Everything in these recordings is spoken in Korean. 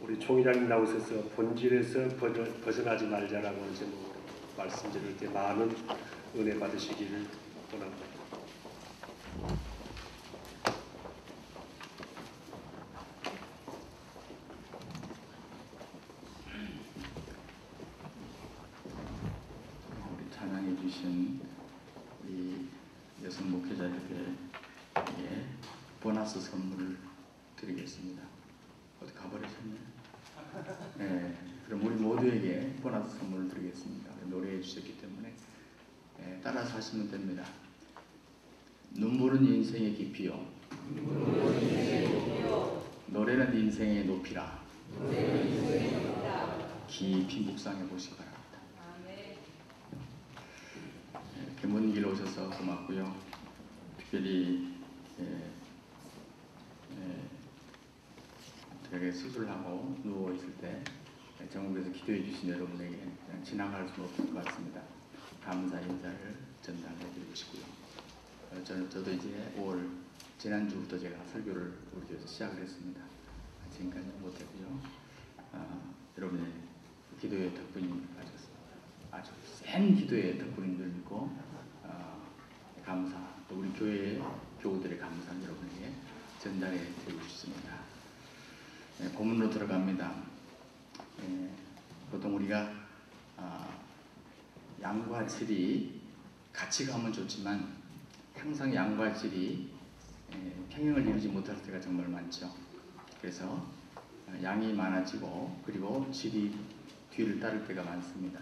우리 총회장님 나오셔서 본질에서 벗어나지 말자라고 하는 제목으로 말씀드릴 때 많은 은혜 받으시기를 원합니다. 우리 찬양해 주신 우리 여성 목회자들에게 보너스 선물을 드리겠습니다. 어디 가버리셨네. 네, 그럼 우리 모두에게 보너스 선물을 드리겠습니다. 노래해 주셨기 때문에 따라서 하시면 됩니다. 눈물은 인생의 깊이요, 노래는 인생의 높이라. 깊이 묵상해 보시기 바랍니다. 이렇게 먼 길 오셔서 고맙고요. 특별히 저에게 수술하고 누워 있을 때 전국에서 기도해 주신 여러분에게 그냥 지나갈 수 없을 것 같습니다. 감사 인사를 전달해 드리고 싶고요. 저도 이제 5월 지난주부터 제가 설교를 우리 교회에서 시작을 했습니다. 지금까지는 못했고요. 여러분의 기도의 덕분이 아주 센 기도의 덕분인 줄 믿고 감사, 또 우리 교회의 교우들의 감사를 여러분에게 전달해 드리고 싶습니다. 본문으로 들어갑니다. 보통 우리가 양과 질이 같이 가면 좋지만 항상 양과 질이 평행을 이루지 못할 때가 정말 많죠. 그래서 양이 많아지고 그리고 질이 뒤를 따를 때가 많습니다.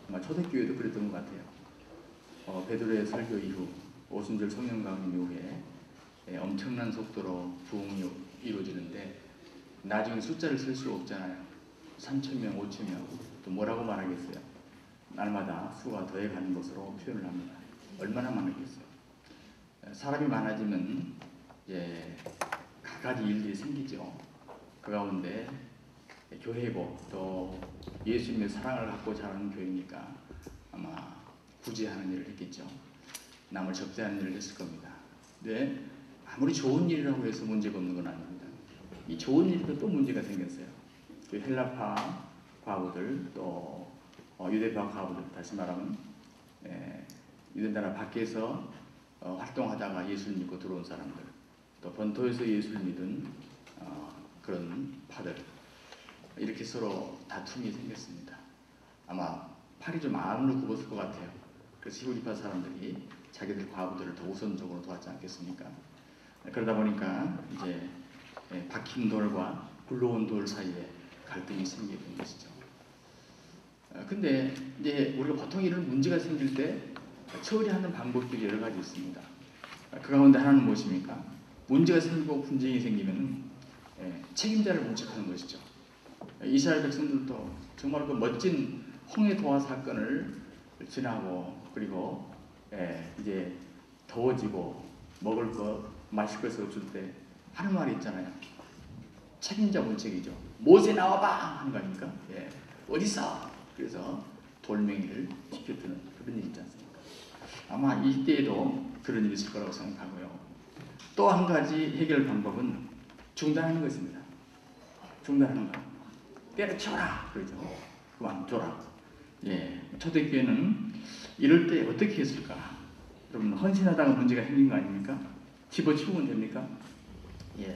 아마 초대교회도 그랬던 것 같아요. 베드로의 설교 이후 오순절 성령 강림 이후에 엄청난 속도로 부흥이 이루어지는데 나중에 숫자를 쓸 수 없잖아요. 3,000명, 5,000명, 또 뭐라고 말하겠어요? 날마다 수가 더해가는 것으로 표현을 합니다. 얼마나 많았겠어요? 사람이 많아지면 이제 갖가지 일들이 생기죠. 그 가운데 교회고 또 예수님의 사랑을 갖고 자라는 교회니까 아마 구제하는 일을 했겠죠. 남을 접대하는 일을 했을 겁니다. 근데 아무리 좋은 일이라고 해서 문제가 없는 건 아닙니다. 이 좋은 일도 또 문제가 생겼어요. 그 헬라파 과부들 또 유대파 과부들, 다시 말하면 유대 나라 밖에서 활동하다가 예수를 믿고 들어온 사람들, 또 본토에서 예수를 믿은 그런 파들, 이렇게 서로 다툼이 생겼습니다. 아마 팔이 좀 안으로 굽었을 것 같아요. 그래서 히브리파 사람들이 자기들 과부들을 더 우선적으로 도왔지 않겠습니까? 그러다 보니까 이제 박힌 돌과 굴러온 돌 사이에 갈등이 생기게 된 것이죠. 근데 이제 우리가 보통 이런 문제가 생길 때 처리하는 방법들이 여러 가지 있습니다. 그 가운데 하나는 무엇입니까? 문제가 생기고 분쟁이 생기면 책임자를 문책하는 것이죠. 이스라엘 백성들도 정말 그 멋진 홍해 도화 사건을 지나고 그리고 이제 더워지고 먹을 것, 마실 것을 없을 때 하는 말이 있잖아요. 책임자 문책이죠. 모세 나와봐 하는 거 아닙니까? 어디서? 그래서 돌멩이를 지켜주는 그런 일이 있지 않습니까? 아마 이때에도 그런 일이 있을 거라고 생각하고요. 또 한 가지 해결 방법은 중단하는 것입니다. 중단하는 거. 때려쳐라! 그러죠. 그만 둬라. 초대교회는 이럴 때 어떻게 했을까? 여러분, 헌신하다가 문제가 생긴 거 아닙니까? 집어치우면 됩니까?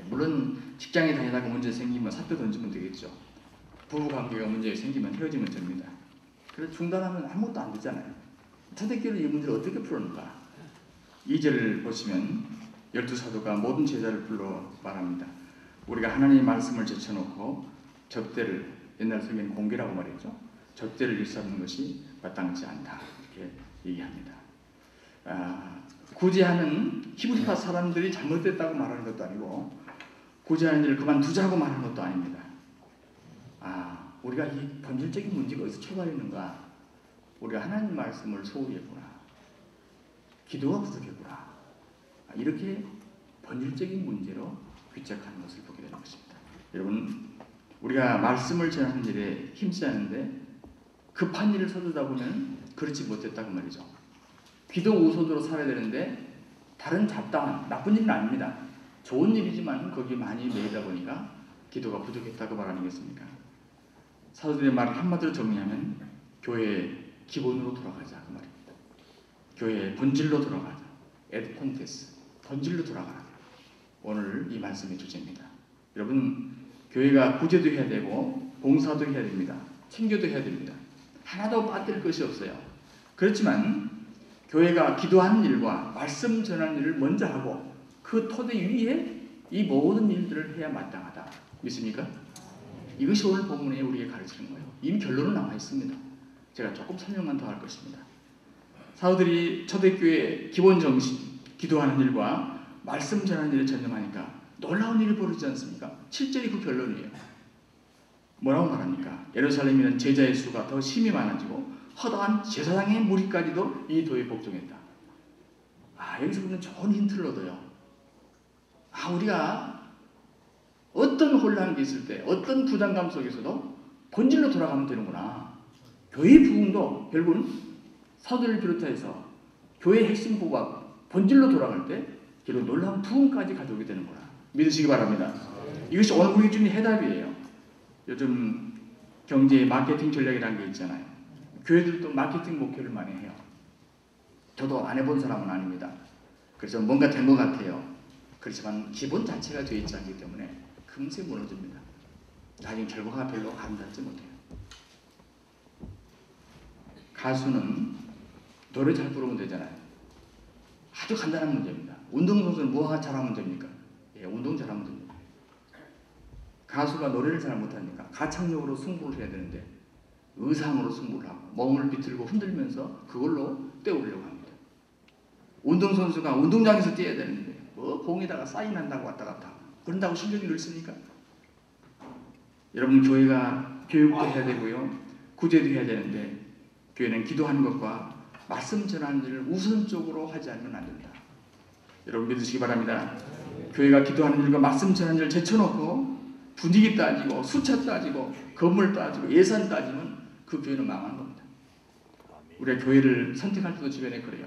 물론 직장에 다니다가 문제 생기면 사표 던지면 되겠죠. 부부관계가 문제가 생기면 헤어지면 됩니다. 그래서 중단하면 아무것도 안 되잖아요. 초대교회는 이 문제를 어떻게 풀었는가? 2절을 보시면 12사도가 모든 제자를 불러 말합니다. 우리가 하나님의 말씀을 제쳐놓고 접대를, 옛날 성경은 공개라고 말했죠. 접대를 일삼는 것이 마땅치 않다. 이렇게 얘기합니다. 구제하는 히브리파 사람들이 잘못됐다고 말하는 것도 아니고 구제하는 일을 그만두자고 말하는 것도 아닙니다. 우리가 이 본질적인 문제가 어디서 초발했는가? 우리가 하나님 말씀을 소홀히 했구나. 기도가 부족했구나. 이렇게 본질적인 문제로 귀착하는 것을 보게 되는 것입니다. 여러분, 우리가 말씀을 전하는 일에 힘써야 하는데 급한 일을 서두르다 보면 그렇지 못했다고 말이죠. 기도 우선으로 살아야 되는데 다른 잡다한 나쁜 일은 아닙니다. 좋은 일이지만 거기에 많이 매이다 보니까 기도가 부족했다 그 말 아니겠습니까? 사도들의 말을 한마디로 정리하면 교회의 기본으로 돌아가자 그 말입니다. 교회의 본질로 돌아가자. 에드 콘테스, 본질로 돌아가라. 오늘 이 말씀의 주제입니다. 여러분, 교회가 구제도 해야 되고 봉사도 해야 됩니다. 챙겨도 해야 됩니다. 하나도 빠뜨릴 것이 없어요. 그렇지만 교회가 기도하는 일과 말씀 전하는 일을 먼저 하고 그 토대 위에 이 모든 일들을 해야 마땅하다. 믿습니까? 이것이 오늘 본문에 우리에게 가르치는 거예요. 이미 결론은 나와 있습니다. 제가 조금 설명만 더 할 것입니다. 사도들이 초대교회의 기본 정신, 기도하는 일과 말씀 전하는 일을 전념하니까 놀라운 일이 벌어지지 않습니까? 7절이 그 결론이에요. 뭐라고 말합니까? 예루살렘에는 제자의 수가 더 심히 많아지고 허다한 제사장의 무리까지도 이 도에 복종했다. 여기서 우리는 좋은 힌트를 얻어요. 우리가 어떤 혼란이 있을 때, 어떤 부담감 속에서도 본질로 돌아가면 되는구나. 교회 부흥도 결국은 사도를 비롯해서 교회의 핵심 부가 본질로 돌아갈 때 결국 놀라운 부흥까지 가져오게 되는구나. 믿으시기 바랍니다. 이것이 오늘 우리에게 주는 해답이에요. 요즘 경제의 마케팅 전략이라는 게 있잖아요. 교회들도 마케팅 목표를 많이 해요. 저도 안 해본 사람은 아닙니다. 그래서 뭔가 된 것 같아요. 그렇지만 기본 자체가 되어 있지 않기 때문에 금세 무너집니다. 나중에 결과가 별로 아름답지 못해요. 가수는 노래 잘 부르면 되잖아요. 아주 간단한 문제입니다. 운동선수는 뭐가 잘하면 됩니까? 운동 잘하면 됩니다. 가수가 노래를 잘 못하니까 가창력으로 승부를 해야 되는데 의상으로 승부를 하고 몸을 비틀고 흔들면서 그걸로 떼우려고 합니다. 운동선수가 운동장에서 뛰어야 되는데 공에다가 사인한다고 왔다 갔다 하고 그런다고 실력이 늘습니까? 여러분, 교회가 교육도 해야 되고요. 구제도 해야 되는데 교회는 기도하는 것과 말씀 전하는 일을 우선적으로 하지 않으면 안 된다. 여러분 믿으시기 바랍니다. 교회가 기도하는 일과 말씀 전하는 일을 제쳐놓고 분위기 따지고 숫자 따지고 건물 따지고 예산 따지면 그 교회는 망하는 겁니다. 우리가 교회를 선택할 때도 주변에 그래요.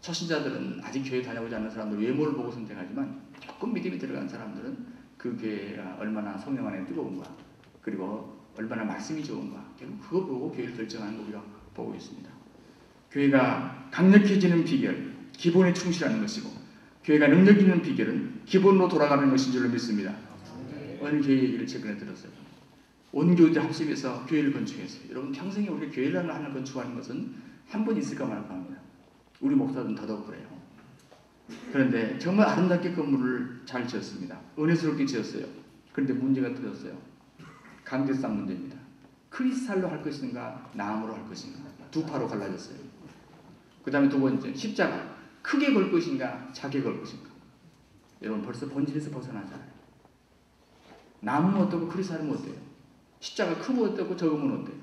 초신자들은 아직 교회 다녀보지 않는 사람들 외모를 보고 선택하지만 조금 믿음이 들어간 사람들은 그 교회가 얼마나 성령 안에 뜨거운가 그리고 얼마나 말씀이 좋은가 결국 그거 보고 교회를 결정하는 거 우리가 보고 있습니다. 교회가 강력해지는 비결, 기본에 충실하는 것이고 교회가 능력 있는 비결은 기본으로 돌아가는 것인 줄로 믿습니다. 어느 교회 얘기를 최근에 들었어요. 온 교회들 합심해서 교회를 건축했어요. 여러분 평생에 우리가 교회를 하나 건축하는 것은 한 번 있을까 말까 합니다. 우리 목사들은 더더욱 그래요. 그런데 정말 아름답게 건물을 잘 지었습니다. 은혜스럽게 지었어요. 그런데 문제가 터졌어요. 강제성 문제입니다. 크리스탈로 할 것인가 나무로 할 것인가 두 파로 갈라졌어요. 그 다음에 두 번째 십자가 크게 걸 것인가 작게 걸 것인가. 여러분 벌써 본질에서 벗어나잖아요. 나무는 어떻고 크리스탈은 어때요? 십자가 크면 어떻고 적으면 어때요?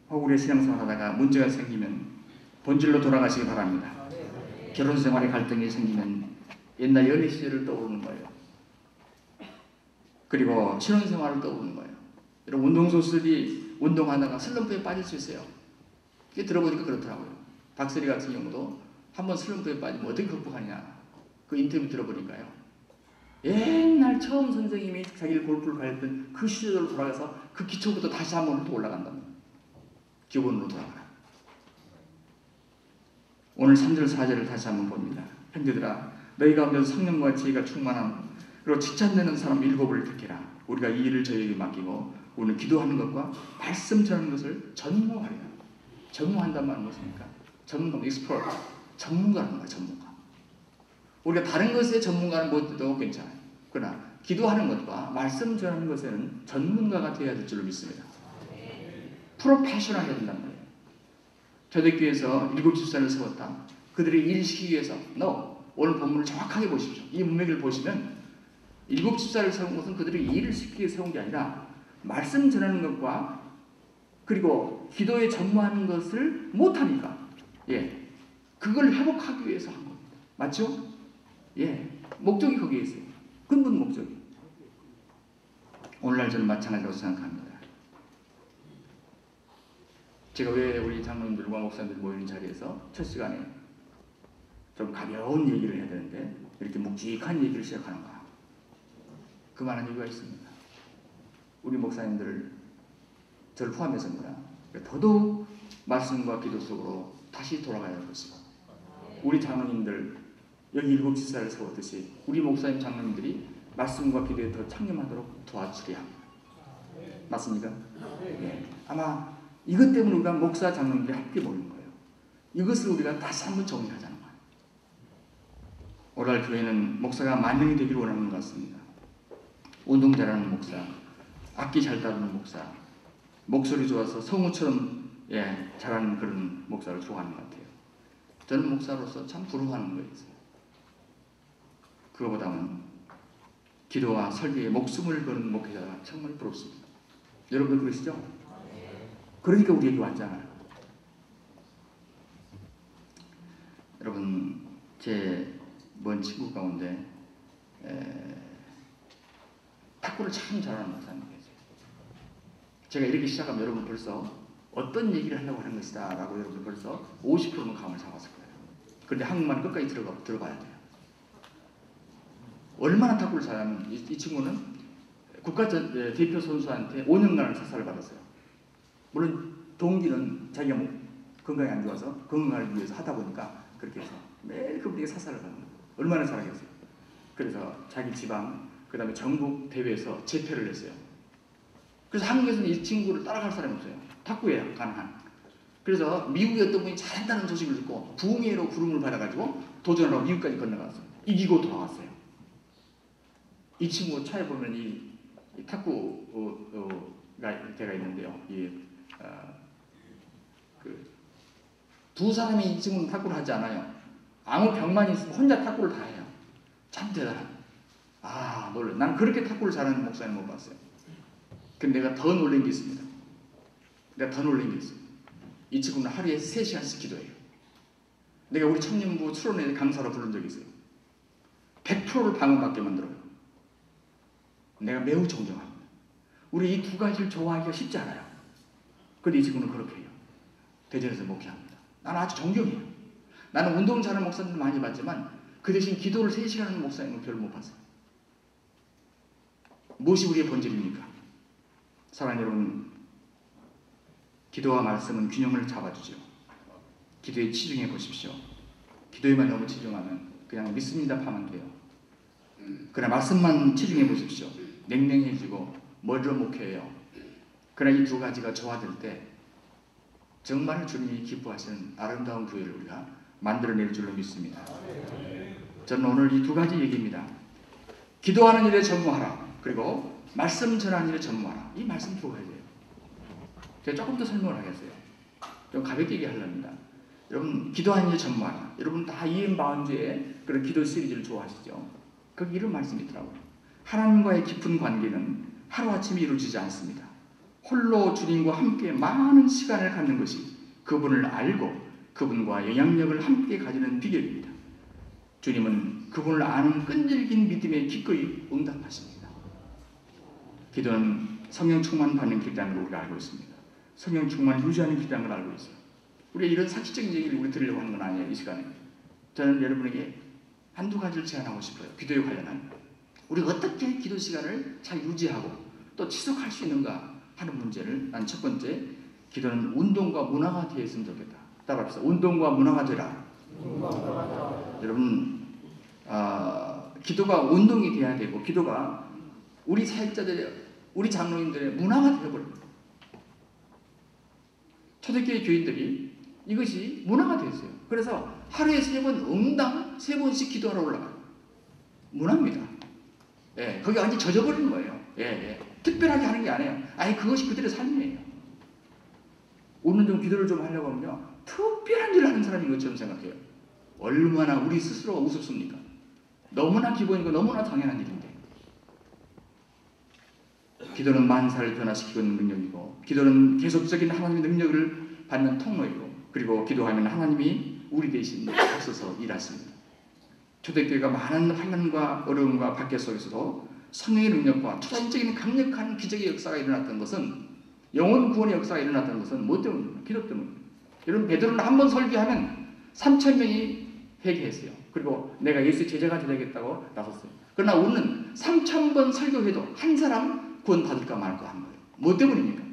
우리의 신앙생활 하다가 문제가 생기면 본질로 돌아가시기 바랍니다. 결혼생활에 갈등이 생기면 옛날 연애 시절을 떠오르는 거예요. 그리고 신혼생활을 떠오르는 거예요. 여러분 운동선수들이 운동하다가 슬럼프에 빠질 수 있어요. 이게 들어보니까 그렇더라고요. 박세리 같은 경우도 한번 슬럼프에 빠지면 어떻게 극복하냐 그 인터뷰 들어보니까요. 옛날 처음 선생님이 자기를 골프를 가르쳤던 그 시절로 돌아가서 그 기초부터 다시 한번 또 올라간답니다. 기본으로 돌아가라. 오늘 3절 4절을 다시 한번 봅니다. 형제들아 너희 가운데서 성령과 지혜가 충만한 그리고 칭찬되는 사람 7을 택해라. 우리가 이 일을 저희에게 맡기고 우리는 기도하는 것과 말씀 전하는 것을 전무하리라. 전무한단 말은 무엇입니까? 전문가, expert, 전문가라는 거야. 전문가. 우리가 다른 것에 전문가는 못해도 괜찮아요. 그러나 기도하는 것과 말씀 전하는 것에는 전문가가 되어야 될 줄로 믿습니다. 프로페셔널 해야 된단 말이에요. 초대교회에서 7집사를 세웠다. 그들이 일을 시키기 위해서 No. 오늘 본문을 정확하게 보십시오. 이 문맥을 보시면 7집사를 세운 것은 그들이 일을 시키기 위해 세운 게 아니라 말씀 전하는 것과 그리고 기도에 전무하는 것을 못하니까 그걸 회복하기 위해서 한 겁니다. 맞죠? 목적이 거기에 있어요. 근본 목적이. 오늘날 저는 마찬가지라고 생각합니다. 제가 왜 우리 장로님들과 목사님들 모이는 자리에서 첫 시간에 좀 가벼운 얘기를 해야 되는데 이렇게 묵직한 얘기를 시작하는가? 그만한 이유가 있습니다. 우리 목사님들 저를 포함해서입니다. 더더욱 말씀과 기도 속으로 다시 돌아가야 할 것이고 우리 장로님들 여기 일곱 지사를 세웠듯이 우리 목사님 장로님들이 말씀과 기도에 더 창념하도록 도와주려 합니다. 맞습니까? 네. 아마 이것 때문에 우리가 목사 장로님들이 함께 모이는 거예요. 이것을 우리가 다시 한번 정리하자는 거예요. 오늘 교회는 목사가 만능이 되기를 원하는 것 같습니다. 운동 잘하는 목사, 악기 잘 다루는 목사, 목소리 좋아서 성우처럼 잘하는 그런 목사를 좋아하는 것 같아요. 저는 목사로서 참 부러워하는 거 있어요. 그거보다는 기도와 설교에 목숨을 거는 목회자가 정말 부럽습니다. 여러분들 그러시죠? 그러니까 우리 여기 왔잖아요. 여러분 제 먼 친구 가운데 탁구를 참 잘하는 목사님 계세요. 제가 이렇게 시작하면 여러분 벌써 어떤 얘기를 하려고 하는 것이다 라고 여러분 벌써 50%는 감을 잡았을 거예요. 그런데 한국말 끝까지 들어봐야 돼요. 얼마나 탁구를 잘하면 이 친구는 국가 대표 선수한테 5년간 사살을 받았어요. 물론 동기는 자기가 건강이 안 좋아서 건강을 위해서 하다 보니까 그렇게 해서 매일 그분에게 사살을 받는 거예요. 얼마나 잘하겠어요. 그래서 자기 지방 그 다음에 전국 대회에서 재패를 했어요. 그래서 한국에서는 이 친구를 따라갈 사람이 없어요. 탁구에 가능한. 그래서 미국에 어떤 분이 잘한다는 소식을 듣고 부흥회로 부름을 받아가지고 도전하러 미국까지 건너갔어요. 이기고 돌아왔어요. 이 친구 차에 보면 이 탁구가 제가 있는데요. 두 사람이 이 친구는 탁구를 하지 않아요. 아무 병만 있으면 혼자 탁구를 다 해요. 참 대단한. 놀래. 난 그렇게 탁구를 잘하는 목사님 못 봤어요. 근데 내가 더 놀란 게 있습니다. 이 친구는 하루에 3시간씩 기도해요. 내가 우리 청년부 수련회 강사로 부른 적이 있어요. 100%를 방언받게 만들어요. 내가 매우 존경합니다. 우리 이 두 가지를 좋아하기가 쉽지 않아요. 그런데 이 친구는 그렇게 해요. 대전에서 목회합니다. 나는 아주 존경해요. 나는 운동 잘하는 목사님들 많이 봤지만 그 대신 기도를 3시간 하는 목사님은 별로 못 봤어요. 무엇이 우리의 본질입니까? 사랑하는 여러분, 기도와 말씀은 균형을 잡아주죠. 기도에 치중해 보십시오. 기도에만 너무 치중하면 그냥 믿습니다 파면 돼요. 그러나 말씀만 치중해 보십시오. 냉랭해지고 멀어 목회해요. 그러나 이 두 가지가 조화될 때 정말 주님이 기뻐하시는 아름다운 교회를 우리가 만들어낼 줄로 믿습니다. 저는 오늘 이 두 가지 얘기입니다. 기도하는 일에 전무하라. 그리고 말씀 전하는 일에 전무하라. 이 말씀 두 가지예요. 제가 조금 더 설명을 하겠어요. 좀 가볍게 얘기하려합니다. 여러분 기도하는 일에 전무하라. 여러분 다 이엠바운드의 그런 기도 시리즈를 좋아하시죠? 거기 이런 말씀이 있더라고요. 하나님과의 깊은 관계는 하루아침에 이루어지지 않습니다. 홀로 주님과 함께 많은 시간을 갖는 것이 그분을 알고 그분과 영향력을 함께 가지는 비결입니다. 주님은 그분을 아는 끈질긴 믿음에 기꺼이 응답하십니다. 기도는 성령 충만 받는 길이라는 걸 우리가 알고 있습니다. 성령 충만을 유지하는 길이라는 걸 알고 있어요. 우리가 이런 사실적인 얘기를 우리 들으려고 하는 건 아니에요. 이 시간에 저는 여러분에게 한두 가지를 제안하고 싶어요. 기도에 관련한 우리가 어떻게 기도 시간을 잘 유지하고 또 지속할 수 있는가 하는 문제를 난 첫 번째, 기도는 운동과 문화가 되어 있으면 좋겠다. 따라합시다. 운동과 문화가 되라. 여러분 기도가 운동이 돼야 되고 기도가 우리 사역자들의 우리 장로님들의 문화가 되어버립니다. 초대교회 교인들이 이것이 문화가 되었어요. 그래서 하루에 3번 응당 3번씩 기도하러 올라가요. 문화입니다. 거기 완전히 젖어버리는 거예요. 특별하게 하는 게 아니에요. 그것이 그들의 삶이에요. 오늘 좀 기도를 좀 하려고 하면요, 특별한 일을 하는 사람인 것처럼 생각해요. 얼마나 우리 스스로가 우습습니까? 너무나 기본이고 너무나 당연한 일인데. 기도는 만사를 변화시키고 있는 능력이고, 기도는 계속적인 하나님의 능력을 받는 통로이고, 그리고 기도하면 하나님이 우리 대신 앞서서 일하십니다. 초대교회가 많은 환난과 어려움과 박해 속에서도 성령의 능력과 초자연적인 강력한 기적의 역사가 일어났던 것은, 영혼 구원의 역사가 일어났던 것은 뭐 때문입니까? 기도 때문입니다. 여러분 베드로는 한 번 설교하면 3,000명이 회개했어요. 그리고 내가 예수의 제자가 되겠다고 나섰어요. 그러나 우리는 3,000번 설교해도 한 사람 구원 받을까 말까 하는 거예요. 뭐 때문입니까?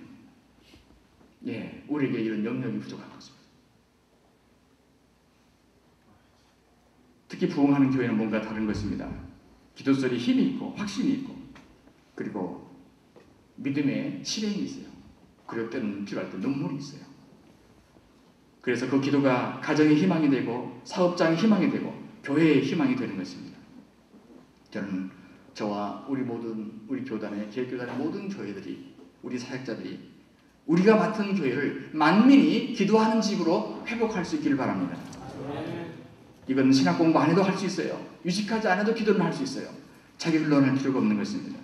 예, 우리에게 이런 영역이 부족한 것입니다. 특히 부흥하는 교회는 뭔가 다른 것입니다. 기도설이 힘이 있고 확신이 있고 그리고 믿음의 실행이 있어요. 그럴 때는 필요할 때 눈물이 있어요. 그래서 그 기도가 가정의 희망이 되고 사업장의 희망이 되고 교회의 희망이 되는 것입니다. 저는 저와 우리 모든 우리 교단의 기획교단의 모든 교회들이 우리 사역자들이 우리가 맡은 교회를 만민이 기도하는 집으로 회복할 수 있기를 바랍니다. 이건 신학 공부 안 해도 할 수 있어요. 유식하지 않아도 기도는 할 수 있어요. 자기 흘러할 필요가 없는 것입니다.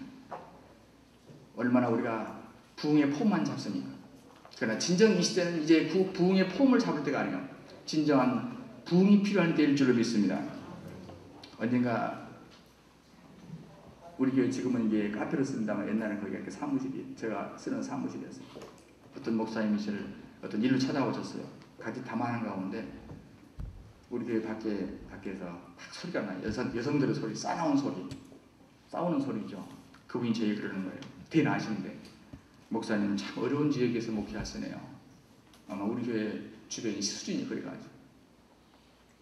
얼마나 우리가 부흥의 폼만 잡습니까? 그러나 진정 이 시대는 이제 부흥의 폼을 잡을 때가 아니에요. 진정한 부흥이 필요한 때일 줄로 믿습니다. 언젠가 우리 교회 지금은 이게 카페로 씁니다만 옛날에는 거기가 이렇게 사무실이 제가 쓰는 사무실이었어요. 어떤 목사님이 저를 어떤 일로 찾아오셨어요. 같이 담화하는 가운데 우리 교회 밖에서 막 소리가 나요. 여성들의 소리, 싸나운 소리, 싸우는 소리죠. 그분이 제 얘기 그러는 거예요. 되게 나시는데 목사님 참 어려운 지역에서 목회하시네요. 아마 우리 교회 주변이 수준이 그래가지고.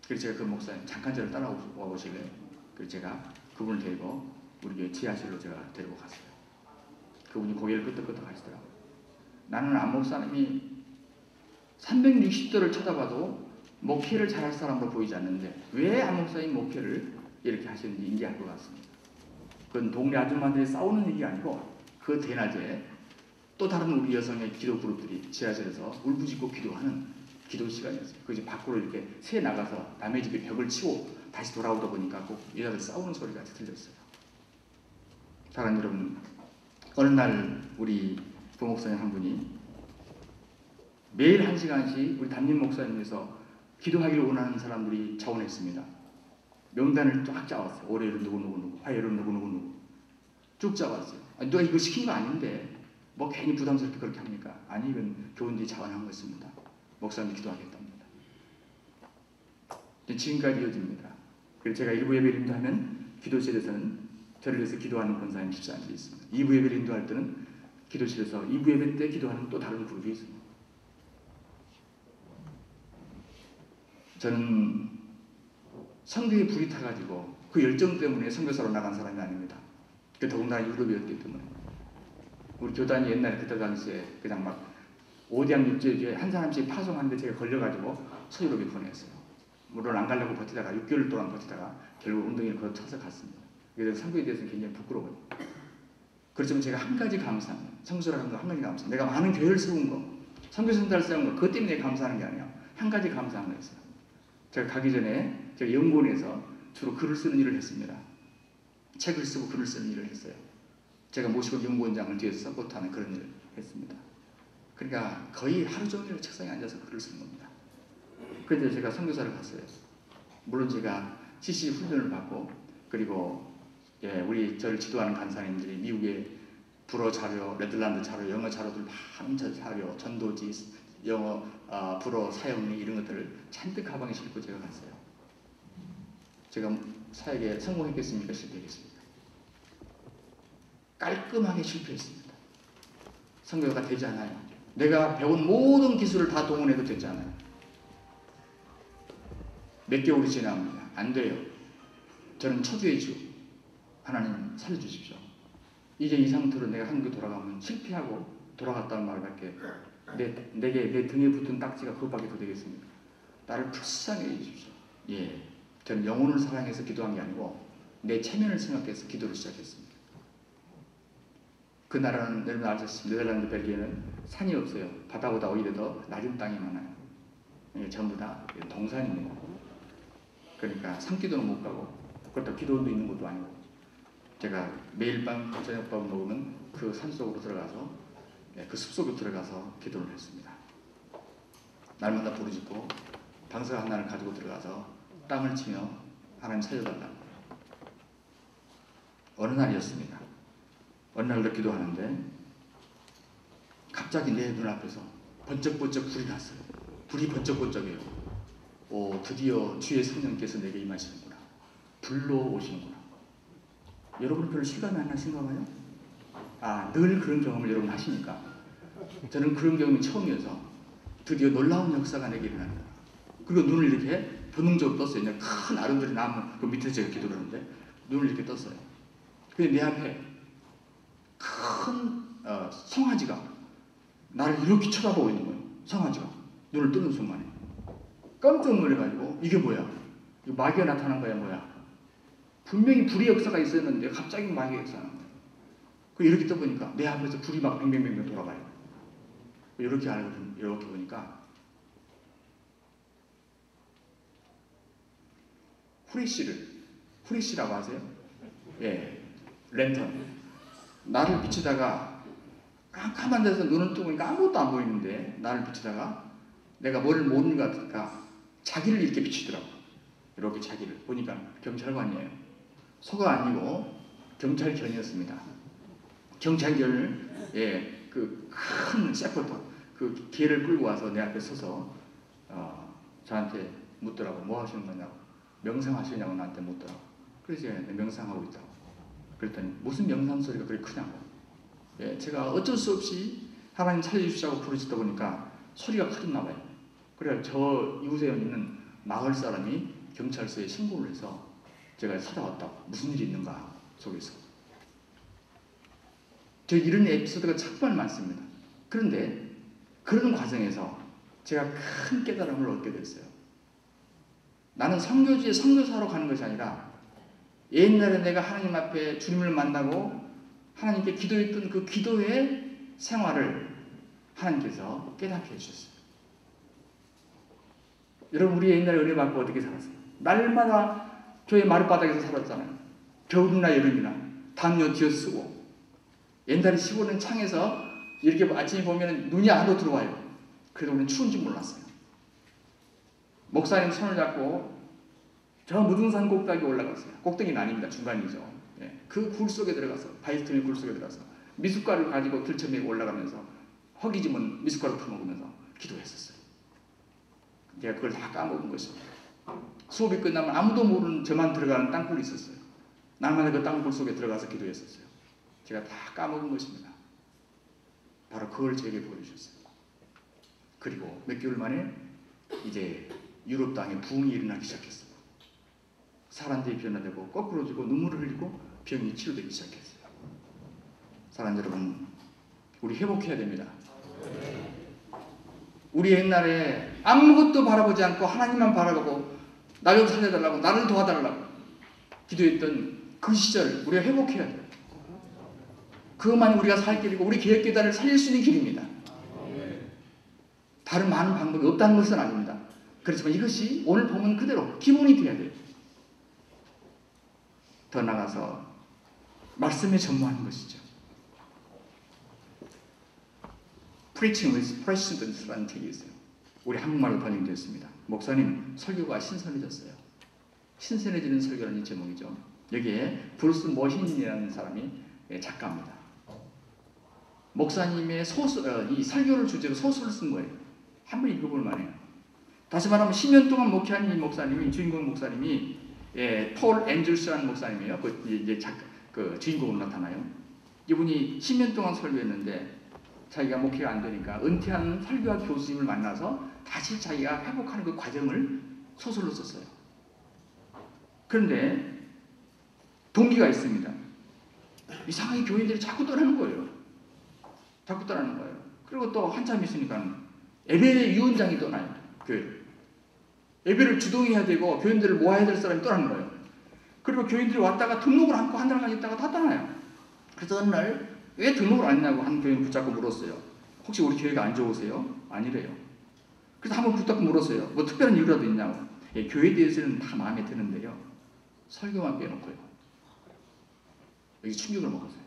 그래서 제가 그 목사님 잠깐 저를 따라와 보실래요? 그래서 제가 그분을 데리고 우리 교회 지하실로 제가 데리고 갔어요. 그분이 고개를 끄덕끄덕 하시더라고요. 나는 안 목사님이 360도를 쳐다봐도 목회를 잘할 사람으로 보이지 않는데 왜 안 목사님 목회를 이렇게 하시는지 인지할 것 같습니다. 그건 동네 아줌마들이 싸우는 얘기가 아니고 그 대낮에 또 다른 우리 여성의 기도 그룹들이 지하실에서 울부짖고 기도하는 기도 시간이었어요. 그래서 밖으로 이렇게 새 나가서 남의 집에 벽을 치고 다시 돌아오다 보니까 꼭 여자들 싸우는 소리가 들렸어요. 사랑하는 여러분, 어느 날 우리 부목사님 한 분이 매일 1시간씩 우리 담임 목사님에서 기도하기를 원하는 사람들이 자원했습니다. 명단을 쫙 짜왔어요. 월요일은 누구누구, 화요일은 누구누구 쭉 짜왔어요. 아니, 누가 이거 시킨 거 아닌데 뭐 괜히 부담스럽게 그렇게 합니까? 아니, 이건 교원들이 자원한 것입니다. 목사님이 기도하겠답니다. 지금까지 이어집니다. 그래서 제가 1부 예배를 인도하면 기도실에서는 저를 위해서 기도하는 권사님 집사 앉아 있습니다. 2부 예배를 인도할 때는 기도실에서 2부 예배 때 기도하는 또 다른 그룹이 있습니다. 저는 성경에 불이 타가지고 그 열정 때문에 선교사로 나간 사람이 아닙니다. 더군다나 유럽이었기 때문에. 우리 교단이 옛날에 그때 당시에 그냥 막 5대양 6제주에 한 사람씩 파송하는데 제가 걸려가지고 서유럽에 보냈어요. 물론 안 가려고 버티다가 6개월 동안 버티다가 결국 엉덩이를 걷어차서 갔습니다. 그래서 선교에 대해서는 굉장히 부끄러워요. 그렇지만 제가 한 가지 감사합니다. 성수라는 거 한 가지 감사합니다. 내가 많은 교회를 세운 거, 선교센터를 세운 거, 그것 때문에 감사하는 게 아니에요. 한 가지 감사한 거 있어요. 제가 가기 전에 제가 연구원에서 주로 글을 쓰는 일을 했습니다. 책을 쓰고 글을 쓰는 일을 했어요. 제가 모시고 연구원장을 뒤에서 서포트하는 그런 일을 했습니다. 그러니까 거의 하루 종일 책상에 앉아서 글을 쓰는 겁니다. 그런데 제가 선교사를 갔어요. 물론 제가 CC 훈련을 받고 그리고 우리 저를 지도하는 간사님들이 미국의 불어 자료, 네덜란드 자료, 영어 자료들 많은 자료, 전도지, 영어, 불어 사용리 이런 것들을 잔뜩 가방에 싣고 제가 갔어요. 제가 사역에 성공했겠습니까? 실패했겠습니까? 깔끔하게 실패했습니다. 선교가 되지 않아요. 내가 배운 모든 기술을 다 동원해도 되지 않아요. 몇 개월이 지나갑니다. 안 돼요. 저는 초대주 하나님 살려주십시오. 이제 이 상태로 내가 한국에 돌아가면 실패하고 돌아갔다는 말밖에 내 등에 붙은 딱지가 그것밖에 더 되겠습니까? 나를 불쌍히 해주십시오. 예, 저는 영혼을 사랑해서 기도한 게 아니고 내 체면을 생각해서 기도를 시작했습니다. 그 나라는 여러분 아셨습니다. 네덜란드, 벨기에는 산이 없어요. 바다보다 오히려 더 낮은 땅이 많아요. 이게 전부 다 동산입니다. 그러니까 산기도는 못 가고 그렇다고 기도원도 있는 것도 아니고 제가 매일 밤 저녁밥 먹으면 그 산속으로 들어가서 그 숲속으로 들어가서 기도를 했습니다. 날마다 부르짖고 방석 하나를 가지고 들어가서 땅을 치며 하나님 살려달라고. 어느 날이었습니다. 어느 날도 기도하는데 갑자기 내 눈앞에서 번쩍번쩍 불이 났어요. 불이 번쩍번쩍해요. 드디어 주의 성령께서 내게 임하시는구나. 불러 오시는구나. 여러분 별로 실감이 안 나신가 봐요? 늘 그런 경험을 여러분 하시니까. 저는 그런 경험이 처음이어서 드디어 놀라운 역사가 내게 일어난다. 그리고 눈을 이렇게 본능적으로 떴어요. 그냥 큰 아름드리 나무 그 밑에 제가 기도를 하는데 눈을 이렇게 떴어요. 근데 내 앞에 큰 송아지가 나를 이렇게 쳐다보고 있는 거예요. 송아지가 눈을 뜨는 순간에 깜짝 놀래가지고 이게 뭐야? 이거 마귀가 나타난 거야 뭐야? 분명히 불의 역사가 있었는데 갑자기 마귀가 역사하는 거예요. 그리고 이렇게 떠보니까 내 앞에서 불이 막 뱅뱅뱅뱅 돌아가요. 이렇게 알거든요. 이렇게 보니까 후레쉬라고 아세요? 예, 랜턴. 나를 비추다가 깜깜한 데서 눈을 뜨고 보니까 아무것도 안 보이는데 나를 비추다가 내가 뭘 모르는 것 같으니까 자기를 이렇게 비추더라고. 이렇게 자기를 보니까 경찰관이에요. 소가 아니고 경찰견이었습니다. 경찰견을 그 큰 셰퍼드 그 개를 끌고 와서 내 앞에 서서 저한테 묻더라고. 뭐 하시는 거냐고. 명상하시냐고 나한테 묻더라고. 그래서 제가 명상하고 있다고. 그랬더니 무슨 명상 소리가 그렇게 크냐고. 제가 어쩔 수 없이 하나님 살려주시자고 부르짖다 보니까 소리가 크셨나 봐요. 그래서 저 이웃에 있는 마을 사람이 경찰서에 신고를 해서 제가 찾아왔다고. 무슨 일이 있는가 속에서. 저 이런 에피소드가 정말 많습니다. 그런데 그런 과정에서 제가 큰 깨달음을 얻게 됐어요. 나는 선교지에 선교사로 가는 것이 아니라 옛날에 내가 하나님 앞에 주님을 만나고 하나님께 기도했던 그 기도의 생활을 하나님께서 깨닫게 해주셨어요. 여러분 우리 옛날에 은혜 받고 어떻게 살았어요? 날마다 교회 마룻바닥에서 살았잖아요. 겨울이나 여름이나 담요 뒤어쓰고 옛날에 시골은 창에서 이렇게 아침에 보면 눈이 안으로 들어와요. 그래도 우리는 추운지 몰랐어요. 목사님 손을 잡고 저 무등산 꼭대기에 올라갔어요. 꼭대기는 아닙니다. 중간이죠. 그 굴 속에 들어가서 바이스토니 굴 속에 들어가서 미숫가루를 가지고 들쳐매고 올라가면서 허기지면 미숫가루 퍼먹으면서 기도했었어요. 제가 그걸 다 까먹은 것입니다. 수업이 끝나면 아무도 모르는 저만 들어가는 땅굴이 있었어요. 나만의 그 땅굴 속에 들어가서 기도했었어요. 제가 다 까먹은 것입니다. 바로 그걸 제게 보여주셨어요. 그리고 몇 개월 만에 이제 유럽 땅에 부흥이 일어나기 시작했어요. 사람들이 변화되고 거꾸로 지고 눈물을 흘리고 병이 치료되기 시작했어요. 사랑 여러분, 우리 회복해야 됩니다. 우리 옛날에 아무것도 바라보지 않고 하나님만 바라보고 나 좀 살려달라고 나를 도와달라고 기도했던 그 시절 우리가 회복해야 돼요. 그것만이 우리가 살 길이고 우리 계획계단을 살릴 수 있는 길입니다. 다른 많은 방법이 없다는 것은 아닙니다. 그렇지만 이것이 오늘 보면 그대로 기본이 돼야 돼요. 더 나아가서 말씀에 전무하는 것이죠. Preaching with Precedence라는 책이 있어요. 우리 한국말로 번역되었습니다. 목사님 설교가 신선해졌어요. 신선해지는 설교라는 제목이죠. 여기에 브루스 머신이라는 사람이 작가입니다. 목사님의 이 설교를 주제로 소설을 쓴 거예요. 한번 읽어볼 만해요. 다시 말하면 10년 동안 목회한 이 목사님이 주인공 목사님이 폴 앤드루스라는 목사님이에요. 그 주인공으로 나타나요. 이분이 10년 동안 설교했는데 자기가 목회가 안 되니까 은퇴한 설교학 교수님을 만나서 다시 자기가 회복하는 그 과정을 소설로 썼어요. 그런데 동기가 있습니다. 이상하게 교인들이 자꾸 떠나는 거예요. 자꾸 떠나는 거예요. 그리고 또 한참 있으니까 예배 위원장이 떠나요. 교회를. 예배를 주동해야 되고 교인들을 모아야 될 사람이 떠나는 거예요. 그리고 교인들이 왔다가 등록을 안고 한 달간 있다가 다 떠나요. 그래서 어느 날 왜 등록을 안 했냐고 한 교인 붙잡고 물었어요. 혹시 우리 교회가 안 좋으세요? 아니래요. 그래서 한번 붙잡고 물었어요. 뭐 특별한 이유라도 있냐고. 교회에 대해서는 다 마음에 드는데요. 설교만 빼놓고요. 여기 충격을 먹었어요.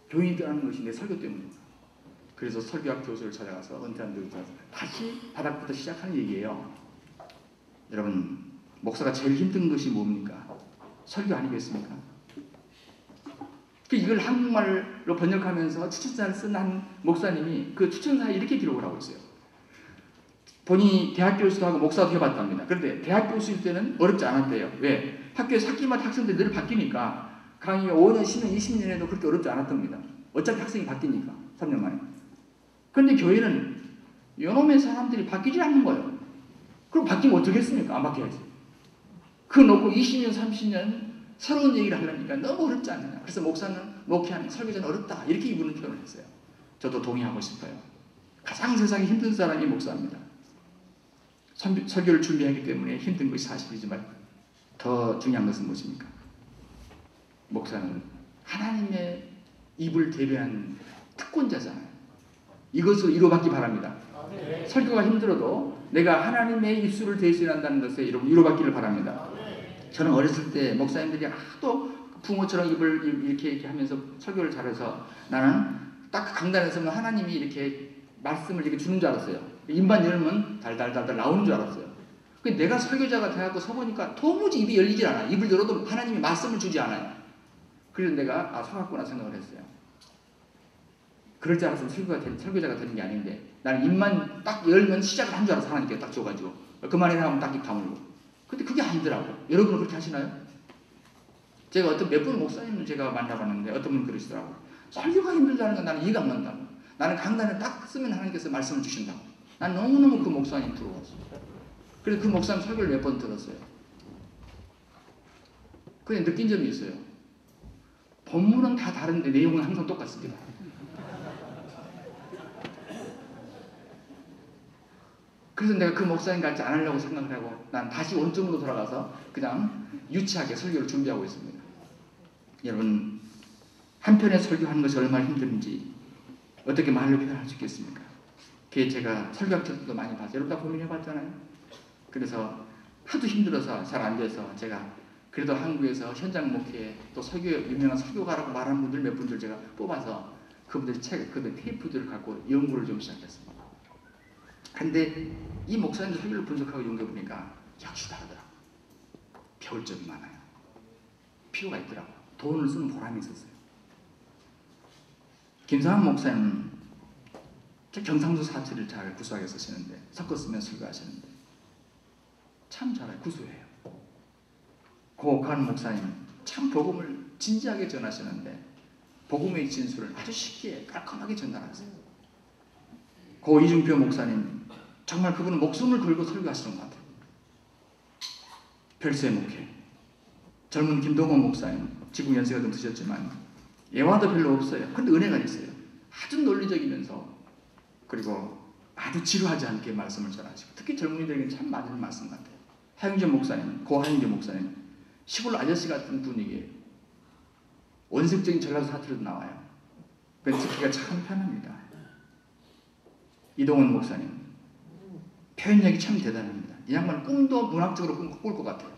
교인이 떠나는 것이 내 설교 때문이구나. 그래서 설교학 교수를 찾아가서 은퇴한 교수를 찾아서 다시 바닥부터 시작하는 얘기예요. 여러분, 목사가 제일 힘든 것이 뭡니까? 설교 아니겠습니까? 이걸 한국말로 번역하면서 추천사를 쓴 한 목사님이 그 추천사에 이렇게 기록을 하고 있어요. 본인이 대학 교수도 하고 목사도 해봤답니다. 그런데 대학 교수일 때는 어렵지 않았대요. 왜? 학교에서 학기마다 학생들이 늘 바뀌니까 강의가 5년, 10년, 20년에도 그렇게 어렵지 않았답니다. 어차피 학생이 바뀌니까 3년 만에. 그런데 교회는 요놈의 사람들이 바뀌지 않는 거예요. 그럼 바뀌면 어떻겠습니까? 안 바뀌어야지. 그거 놓고 20년, 30년 새로운 얘기를 하려니까 너무 어렵지 않느냐. 그래서 목사는, 목회하는, 설교자는 어렵다. 이렇게 이분은 표현을 했어요. 저도 동의하고 싶어요. 가장 세상에 힘든 사람이 목사입니다. 설교를 준비하기 때문에 힘든 것이 사실이지만 더 중요한 것은 무엇입니까? 목사는 하나님의 입을 대변한 특권자잖아요. 이것을 이루받기 바랍니다. 설교가 힘들어도 내가 하나님의 입술을 대신한다는 것에 이루받기를 바랍니다. 저는 어렸을 때 목사님들이 하도 붕어처럼 입을 이렇게 하면서 설교를 잘해서 나는 딱 강단에서는 하나님이 이렇게 말씀을 이렇게 주는 줄 알았어요. 입만 열면 달달달달 나오는 줄 알았어요. 내가 설교자가 돼갖고 서보니까 도무지 입이 열리질 않아요. 입을 열어도 하나님이 말씀을 주지 않아요. 그래서 내가 속았구나 생각을 했어요. 그럴 줄 알았으면 설교자가 되는 게 아닌데 나는 입만 딱 열면 시작을 한 줄 알았어. 하나님께 딱 줘가지고 그만이라 하면 딱 입 다물고. 근데 그게 아니더라고. 여러분은 그렇게 하시나요? 제가 몇 분 목사님을 제가 만나봤는데 어떤 분은 그러시더라고. 설교가 힘들다는 건 나는 이해가 안 간다고. 나는 강단에 딱 쓰면 하나님께서 말씀을 주신다고. 난 너무너무 그 목사님 부러웠어요. 그래서 그 목사님 설교를 몇 번 들었어요. 근데 느낀 점이 있어요. 본문은 다 다른데 내용은 항상 똑같습니다. 그래서 내가 그 목사님 같지 않으려고 생각을 하고 난 다시 원점으로 돌아가서 그냥 유치하게 설교를 준비하고 있습니다. 여러분, 한편의 설교하는 것이 얼마나 힘든지 어떻게 말로 표현할 수 있겠습니까? 그게 제가 설교학자들도 많이 봤어요. 여러분 다 고민해봤잖아요. 그래서 하도 힘들어서 잘 안 돼서 제가 그래도 한국에서 현장 목회 또 유명한 설교가라고 말하는 분들 몇 분들 제가 뽑아서 그분들 테이프들을 갖고 연구를 좀 시작했습니다. 근데 이 목사님들 설교를 분석하고 연구해보니까 역시 다르더라고요. 배울 점이 많아요. 필요가 있더라고요. 돈을 쓰는 보람이 있었어요. 김상환 목사님은 경상도 사투리를 잘 구수하게 쓰시는데 섞어 쓰면 설교하시는데 참 잘해요. 구수해요. 고옥한 목사님 참 복음을 진지하게 전하시는데 복음의 진수를 아주 쉽게 깔끔하게 전달하세요. 고 이중표 목사님 정말 그분은 목숨을 걸고 설교하시는 것 같아요. 별세 목회. 젊은 김동원 목사님 지금 연세가 좀 드셨지만 예화도 별로 없어요. 그런데 은혜가 있어요. 아주 논리적이면서 그리고 아주 지루하지 않게 말씀을 전하시고 특히 젊은이들에게는 참 맞는 말씀 같아요. 하영재 목사님, 고 하영재 목사님 시골 아저씨 같은 분위기예요. 원색적인 전라도 사투리도 나와요. 그래서 듣기가 참 편합니다. 이동원 목사님 표현력이 참 대단합니다. 이 양반은 꿈도 문학적으로 꿀 것 같아요.